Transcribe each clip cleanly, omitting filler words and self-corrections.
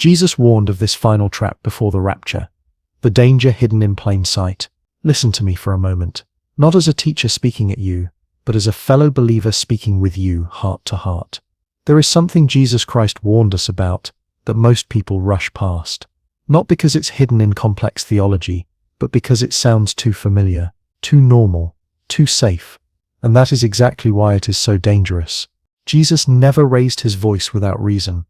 Jesus warned of this final trap before the rapture, the danger hidden in plain sight. Listen to me for a moment, not as a teacher speaking at you, but as a fellow believer speaking with you heart to heart. There is something Jesus Christ warned us about that most people rush past, not because it's hidden in complex theology, but because it sounds too familiar, too normal, too safe. And that is exactly why it is so dangerous. Jesus never raised his voice without reason.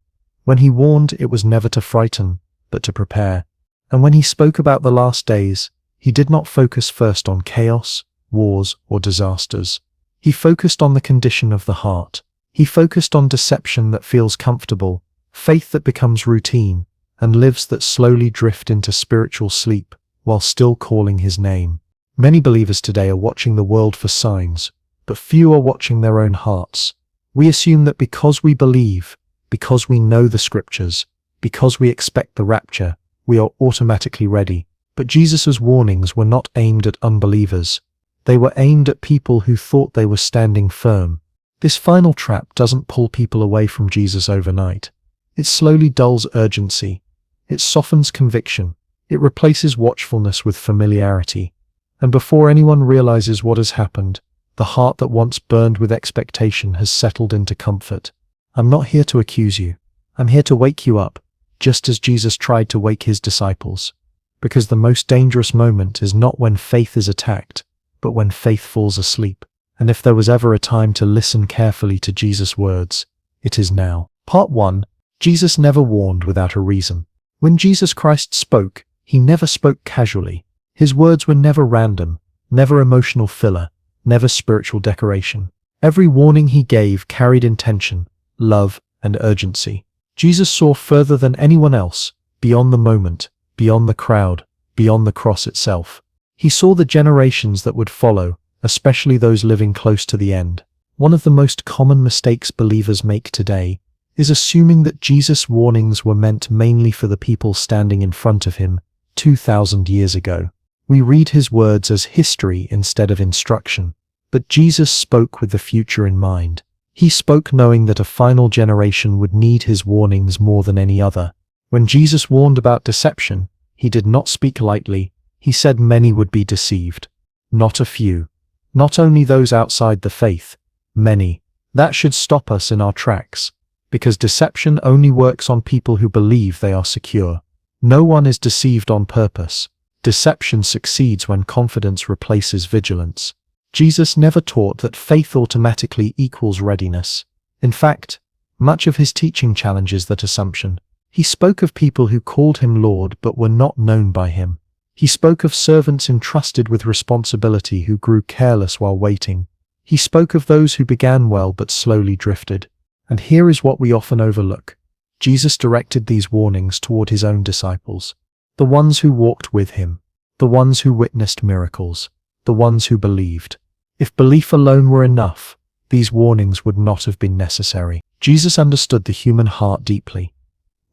When he warned, it was never to frighten, but to prepare. And when he spoke about the last days, he did not focus first on chaos, wars, or disasters. He focused on the condition of the heart. He focused on deception that feels comfortable, faith that becomes routine, and lives that slowly drift into spiritual sleep while still calling his name. Many believers today are watching the world for signs, but few are watching their own hearts. We assume that because we believe, because we know the scriptures, because we expect the rapture, we are automatically ready. But Jesus' warnings were not aimed at unbelievers. They were aimed at people who thought they were standing firm. This final trap doesn't pull people away from Jesus overnight. It slowly dulls urgency. It softens conviction. It replaces watchfulness with familiarity. And before anyone realizes what has happened, the heart that once burned with expectation has settled into comfort. I'm not here to accuse you. I'm here to wake you up, just as Jesus tried to wake his disciples. Because the most dangerous moment is not when faith is attacked, but when faith falls asleep. And if there was ever a time to listen carefully to Jesus' words, it is now. Part 1. Jesus never warned without a reason. When Jesus Christ spoke, he never spoke casually. His words were never random, never emotional filler, never spiritual decoration. Every warning he gave carried intention, love, and urgency. Jesus saw further than anyone else, beyond the moment, beyond the crowd, beyond the cross itself. He saw the generations that would follow, especially those living close to the end. One of the most common mistakes believers make today is assuming that Jesus' warnings were meant mainly for the people standing in front of him 2,000 years ago. We read his words as history instead of instruction. But Jesus spoke with the future in mind. He spoke knowing that a final generation would need his warnings more than any other. When Jesus warned about deception, he did not speak lightly. He said many would be deceived. Not a few. Not only those outside the faith, many. That should stop us in our tracks. Because deception only works on people who believe they are secure. No one is deceived on purpose. Deception succeeds when confidence replaces vigilance. Jesus never taught that faith automatically equals readiness. In fact, much of his teaching challenges that assumption. He spoke of people who called him Lord but were not known by him. He spoke of servants entrusted with responsibility who grew careless while waiting. He spoke of those who began well but slowly drifted. And here is what we often overlook. Jesus directed these warnings toward his own disciples. The ones who walked with him. The ones who witnessed miracles. The ones who believed. If belief alone were enough, these warnings would not have been necessary. Jesus understood the human heart deeply.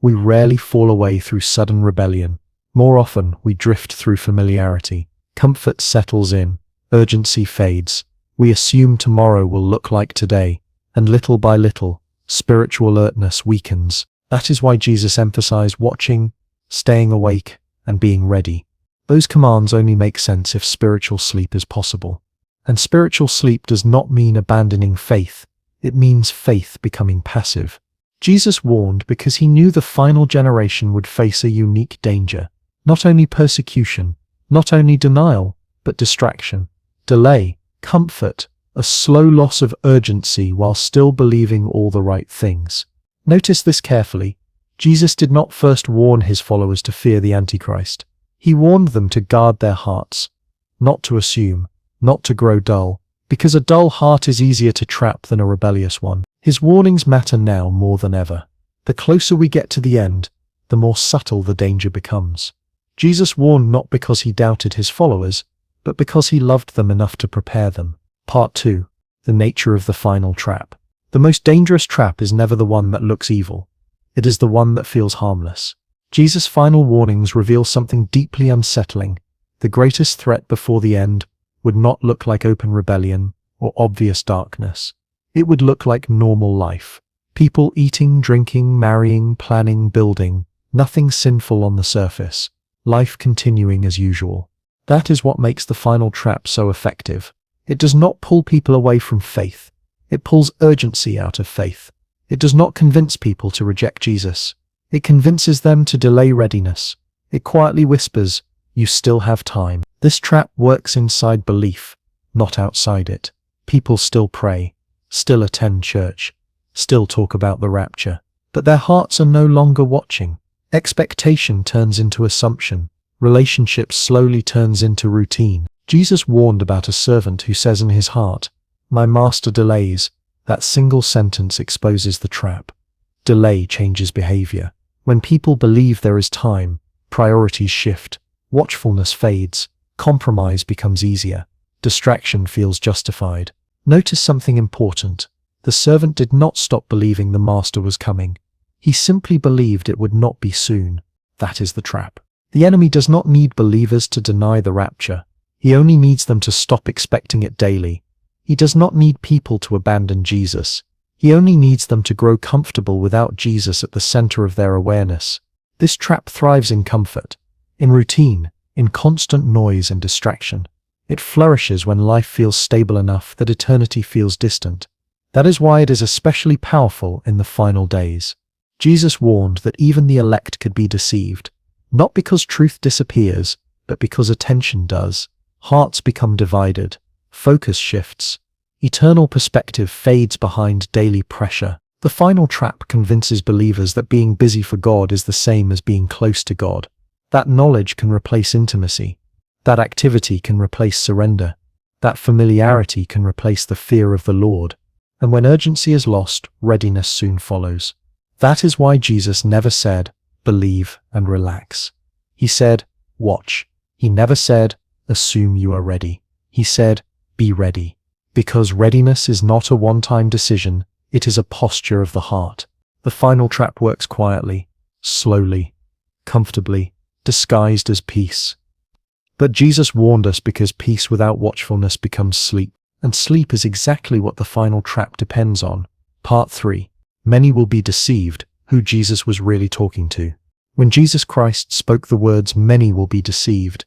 We rarely fall away through sudden rebellion. More often, we drift through familiarity. Comfort settles in. Urgency fades. We assume tomorrow will look like today. And little by little, spiritual alertness weakens. That is why Jesus emphasized watching, staying awake, and being ready. Those commands only make sense if spiritual sleep is possible. And spiritual sleep does not mean abandoning faith. It means faith becoming passive. Jesus warned because he knew the final generation would face a unique danger. Not only persecution, not only denial, but distraction, delay, comfort, a slow loss of urgency while still believing all the right things. Notice this carefully. Jesus did not first warn his followers to fear the Antichrist. He warned them to guard their hearts, not to assume, not to grow dull, because a dull heart is easier to trap than a rebellious one. His warnings matter now more than ever. The closer we get to the end, the more subtle the danger becomes. Jesus warned not because he doubted his followers, but because he loved them enough to prepare them. Part 2. The nature of the final trap. The most dangerous trap is never the one that looks evil. It is the one that feels harmless. Jesus' final warnings reveal something deeply unsettling. The greatest threat before the end would not look like open rebellion or obvious darkness. It would look like normal life. People eating, drinking, marrying, planning, building, Nothing sinful on the surface. Life continuing as usual. That is what makes the final trap so effective. It does not pull people away from faith. It pulls urgency out of faith. It does not convince people to reject Jesus. It convinces them to delay readiness. It quietly whispers, "You still have time." This trap works inside belief, not outside it. People still pray, still attend church, still talk about the rapture, but their hearts are no longer watching. Expectation turns into assumption. Relationship slowly turns into routine. Jesus warned about a servant who says in his heart, "My master delays." That single sentence exposes the trap. Delay changes behavior. When people believe there is time, priorities shift, watchfulness fades, compromise becomes easier, distraction feels justified. Notice something important. The servant did not stop believing the master was coming. He simply believed it would not be soon. That is the trap. The enemy does not need believers to deny the rapture. He only needs them to stop expecting it daily. He does not need people to abandon Jesus. He only needs them to grow comfortable without Jesus at the center of their awareness. This trap thrives in comfort, in routine, in constant noise and distraction. It flourishes when life feels stable enough that eternity feels distant. That is why it is especially powerful in the final days. Jesus warned that even the elect could be deceived, not because truth disappears, but because attention does. Hearts become divided, focus shifts, eternal perspective fades behind daily pressure. The final trap convinces believers that being busy for God is the same as being close to God. That knowledge can replace intimacy. That activity can replace surrender. That familiarity can replace the fear of the Lord. And when urgency is lost, readiness soon follows. That is why Jesus never said, "Believe and relax." He said, "Watch." He never said, "Assume you are ready." He said, "Be ready." Because readiness is not a one-time decision, it is a posture of the heart. The final trap works quietly, slowly, comfortably, disguised as peace. But Jesus warned us because peace without watchfulness becomes sleep, and sleep is exactly what the final trap depends on. Part 3. Many will be deceived, who Jesus was really talking to. When Jesus Christ spoke the words, "Many will be deceived,"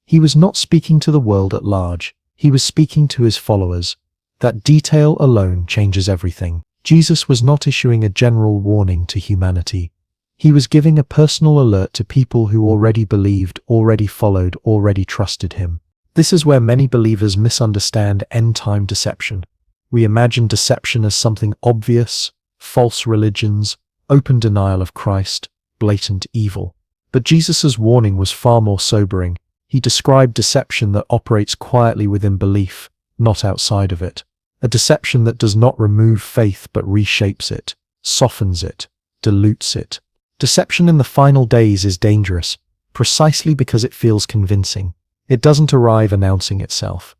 he was not speaking to the world at large. He was speaking to his followers. That detail alone changes everything. Jesus was not issuing a general warning to humanity. He was giving a personal alert to people who already believed, already followed, already trusted him. This is where many believers misunderstand end-time deception. We imagine deception as something obvious, false religions, open denial of Christ, blatant evil. But Jesus' warning was far more sobering. He described deception that operates quietly within belief, not outside of it. A deception that does not remove faith but reshapes it, softens it, dilutes it. Deception in the final days is dangerous, precisely because it feels convincing. It doesn't arrive announcing itself.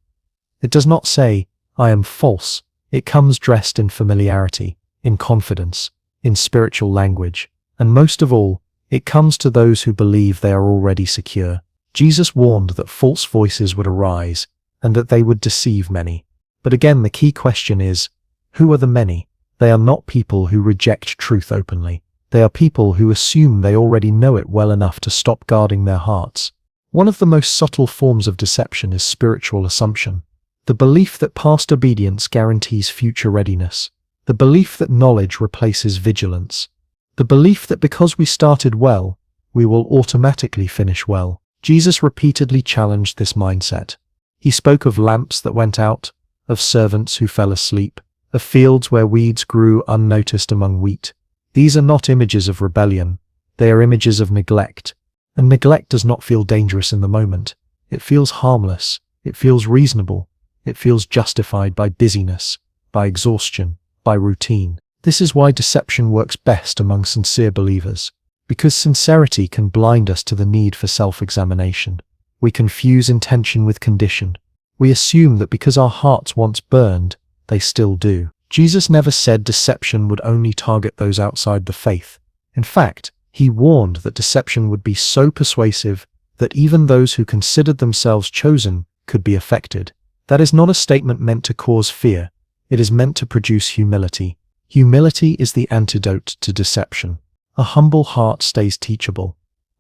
It does not say, "I am false." It comes dressed in familiarity, in confidence, in spiritual language, and most of all, it comes to those who believe they are already secure. Jesus warned that false voices would arise, and that they would deceive many. But again, the key question is, who are the many? They are not people who reject truth openly. They are people who assume they already know it well enough to stop guarding their hearts. One of the most subtle forms of deception is spiritual assumption. The belief that past obedience guarantees future readiness. The belief that knowledge replaces vigilance. The belief that because we started well, we will automatically finish well. Jesus repeatedly challenged this mindset. He spoke of lamps that went out, of servants who fell asleep, of fields where weeds grew unnoticed among wheat. These are not images of rebellion. They are images of neglect. And neglect does not feel dangerous in the moment. It feels harmless. It feels reasonable. It feels justified by busyness, by exhaustion, by routine. This is why deception works best among sincere believers. Because sincerity can blind us to the need for self-examination. We confuse intention with condition. We assume that because our hearts once burned, they still do. Jesus never said deception would only target those outside the faith. In fact, he warned that deception would be so persuasive that even those who considered themselves chosen could be affected. That is not a statement meant to cause fear. It is meant to produce humility. Humility is the antidote to deception. A humble heart stays teachable.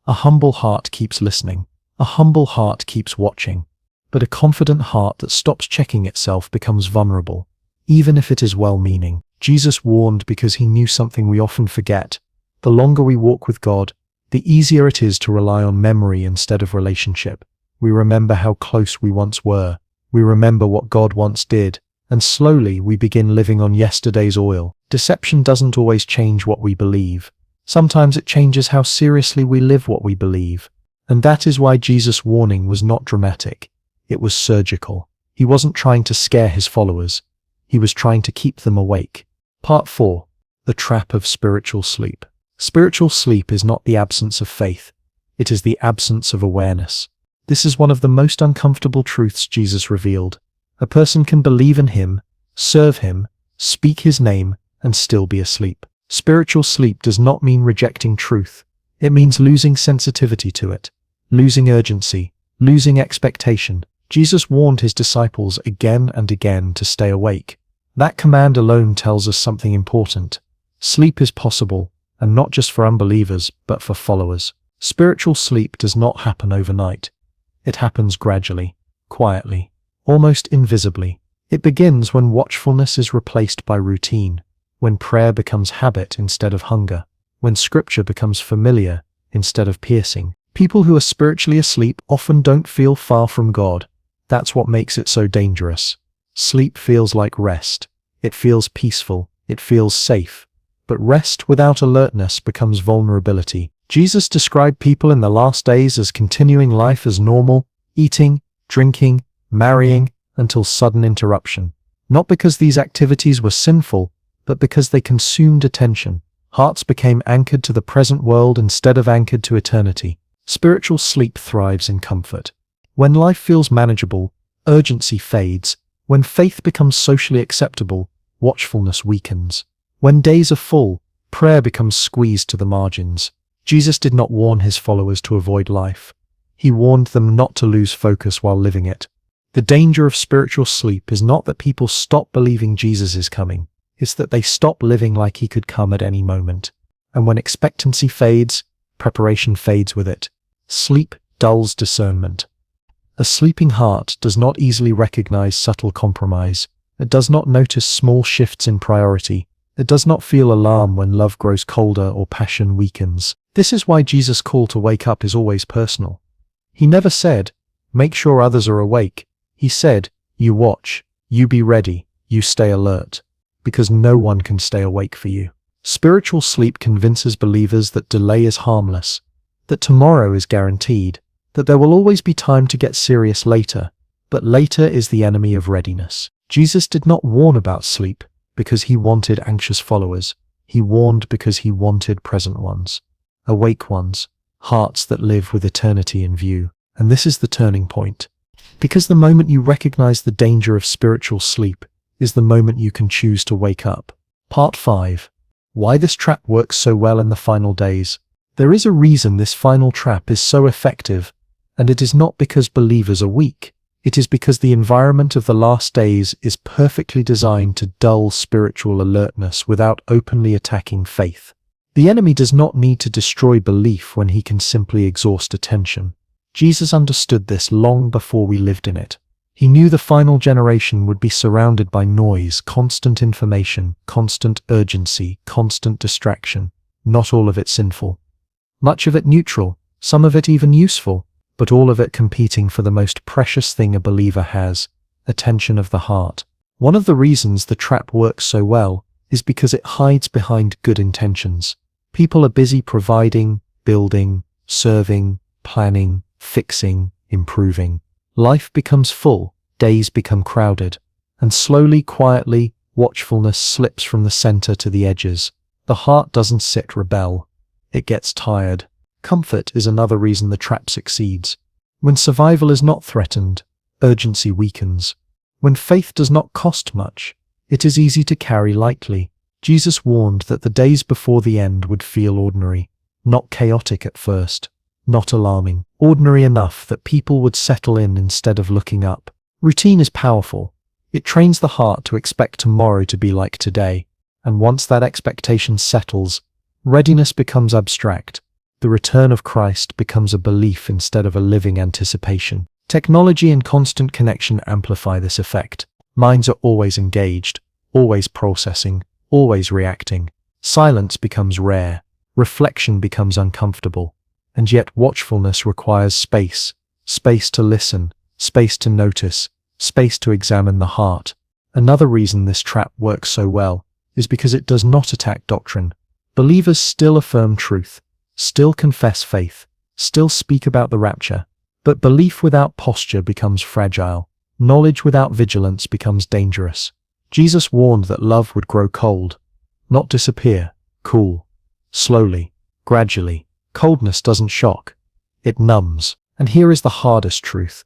A humble heart keeps listening. A humble heart keeps watching. But a confident heart that stops checking itself becomes vulnerable, even if it is well-meaning. Jesus warned because he knew something we often forget. The longer we walk with God, the easier it is to rely on memory instead of relationship. We remember how close we once were. We remember what God once did, and slowly we begin living on yesterday's oil. Deception doesn't always change what we believe. Sometimes it changes how seriously we live what we believe. And that is why Jesus' warning was not dramatic. It was surgical. He wasn't trying to scare his followers. He was trying to keep them awake. Part 4. The Trap of Spiritual Sleep. Spiritual sleep is not the absence of faith. It is the absence of awareness. This is one of the most uncomfortable truths Jesus revealed. A person can believe in him, serve him, speak his name, and still be asleep. Spiritual sleep does not mean rejecting truth. It means losing sensitivity to it, losing urgency, losing expectation. Jesus warned his disciples again and again to stay awake. That command alone tells us something important. Sleep is possible, and not just for unbelievers, but for followers. Spiritual sleep does not happen overnight. It happens gradually, quietly, almost invisibly. It begins when watchfulness is replaced by routine, when prayer becomes habit instead of hunger, when scripture becomes familiar instead of piercing. People who are spiritually asleep often don't feel far from God. That's what makes it so dangerous. Sleep feels like rest. It feels peaceful. It feels safe. But rest without alertness becomes vulnerability. Jesus described people in the last days as continuing life as normal, eating, drinking, marrying, until sudden interruption. Not because these activities were sinful, but because they consumed attention. Hearts became anchored to the present world instead of anchored to eternity. Spiritual sleep thrives in comfort. When life feels manageable, urgency fades. When faith becomes socially acceptable, watchfulness weakens. When days are full, prayer becomes squeezed to the margins. Jesus did not warn his followers to avoid life. He warned them not to lose focus while living it. The danger of spiritual sleep is not that people stop believing Jesus is coming. It's that they stop living like he could come at any moment. And when expectancy fades, preparation fades with it. Sleep dulls discernment. A sleeping heart does not easily recognize subtle compromise. It does not notice small shifts in priority. It does not feel alarm when love grows colder or passion weakens. This is why Jesus' call to wake up is always personal. He never said, make sure others are awake. He said, you watch, you be ready, you stay alert. Because no one can stay awake for you. Spiritual sleep convinces believers that delay is harmless, that tomorrow is guaranteed, that there will always be time to get serious later, but later is the enemy of readiness. Jesus did not warn about sleep because he wanted anxious followers. He warned because he wanted present ones, awake ones, hearts that live with eternity in view. And this is the turning point. Because the moment you recognize the danger of spiritual sleep is the moment you can choose to wake up. Part 5. Why this trap works so well in the final days. There is a reason this final trap is so effective, and it is not because believers are weak. It is because the environment of the last days is perfectly designed to dull spiritual alertness without openly attacking faith. The enemy does not need to destroy belief when he can simply exhaust attention. Jesus understood this long before we lived in it. He knew the final generation would be surrounded by noise, constant information, constant urgency, constant distraction. Not all of it sinful. Much of it neutral, some of it even useful, but all of it competing for the most precious thing a believer has, attention of the heart. One of the reasons the trap works so well is because it hides behind good intentions. People are busy providing, building, serving, planning, fixing, improving. Life becomes full, days become crowded, and slowly, quietly, watchfulness slips from the center to the edges. The heart doesn't sit rebel. It gets tired. Comfort is another reason the trap succeeds. When survival is not threatened, urgency weakens. When faith does not cost much, it is easy to carry lightly. Jesus warned that the days before the end would feel ordinary, not chaotic at first, not alarming, ordinary enough that people would settle in instead of looking up. Routine is powerful. It trains the heart to expect tomorrow to be like today, and once that expectation settles, Readiness becomes abstract. The return of Christ becomes a belief instead of a living anticipation. Technology and constant connection amplify this effect. Minds are always engaged, always processing, always reacting. Silence becomes rare. Reflection becomes uncomfortable. And yet watchfulness requires space. Space to listen, space to notice, space to examine the heart. Another reason this trap works so well is because it does not attack doctrine. Believers still affirm truth, still confess faith, still speak about the rapture. But belief without posture becomes fragile. Knowledge without vigilance becomes dangerous. Jesus warned that love would grow cold, not disappear, cool, slowly, gradually. Coldness doesn't shock, it numbs. And here is the hardest truth.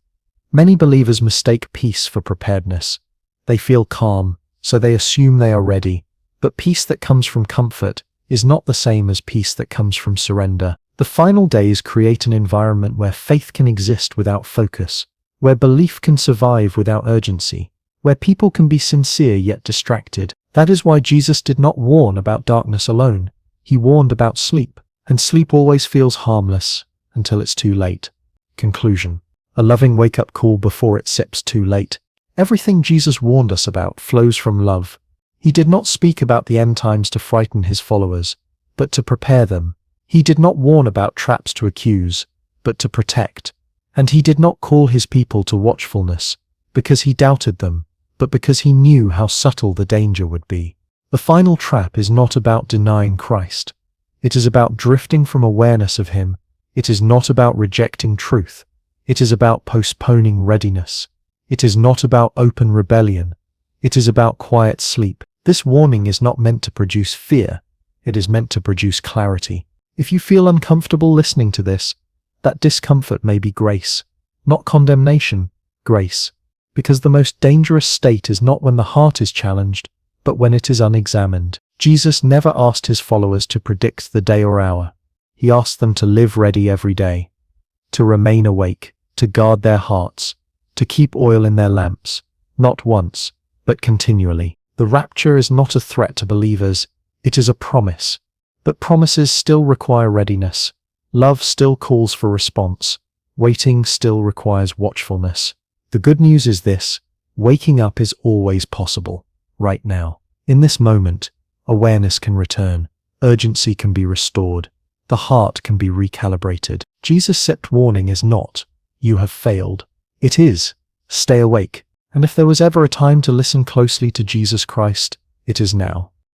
Many believers mistake peace for preparedness. They feel calm, so they assume they are ready. But peace that comes from comfort is not the same as peace that comes from surrender. The final days create an environment where faith can exist without focus, where belief can survive without urgency, where people can be sincere yet distracted. That is why Jesus did not warn about darkness alone. He warned about sleep, and sleep always feels harmless until it's too late. Conclusion. A loving wake-up call before it sips too late. Everything Jesus warned us about flows from love. He did not speak about the end times to frighten his followers, but to prepare them. He did not warn about traps to accuse, but to protect. And he did not call his people to watchfulness, because he doubted them, but because he knew how subtle the danger would be. The final trap is not about denying Christ. It is about drifting from awareness of him. It is not about rejecting truth. It is about postponing readiness. It is not about open rebellion. It is about quiet sleep. This warning is not meant to produce fear. It is meant to produce clarity. If you feel uncomfortable listening to this, that discomfort may be grace, not condemnation, grace. Because the most dangerous state is not when the heart is challenged, but when it is unexamined. Jesus never asked his followers to predict the day or hour. He asked them to live ready every day, to remain awake, to guard their hearts, to keep oil in their lamps, not once, but continually. The rapture is not a threat to believers, it is a promise. But promises still require readiness. Love still calls for response. Waiting still requires watchfulness. The good news is this: waking up is always possible, right now. In this moment, awareness can return, urgency can be restored, the heart can be recalibrated. Jesus' set warning is not, "You have failed." It is, "Stay awake." And if there was ever a time to listen closely to Jesus Christ, it is now.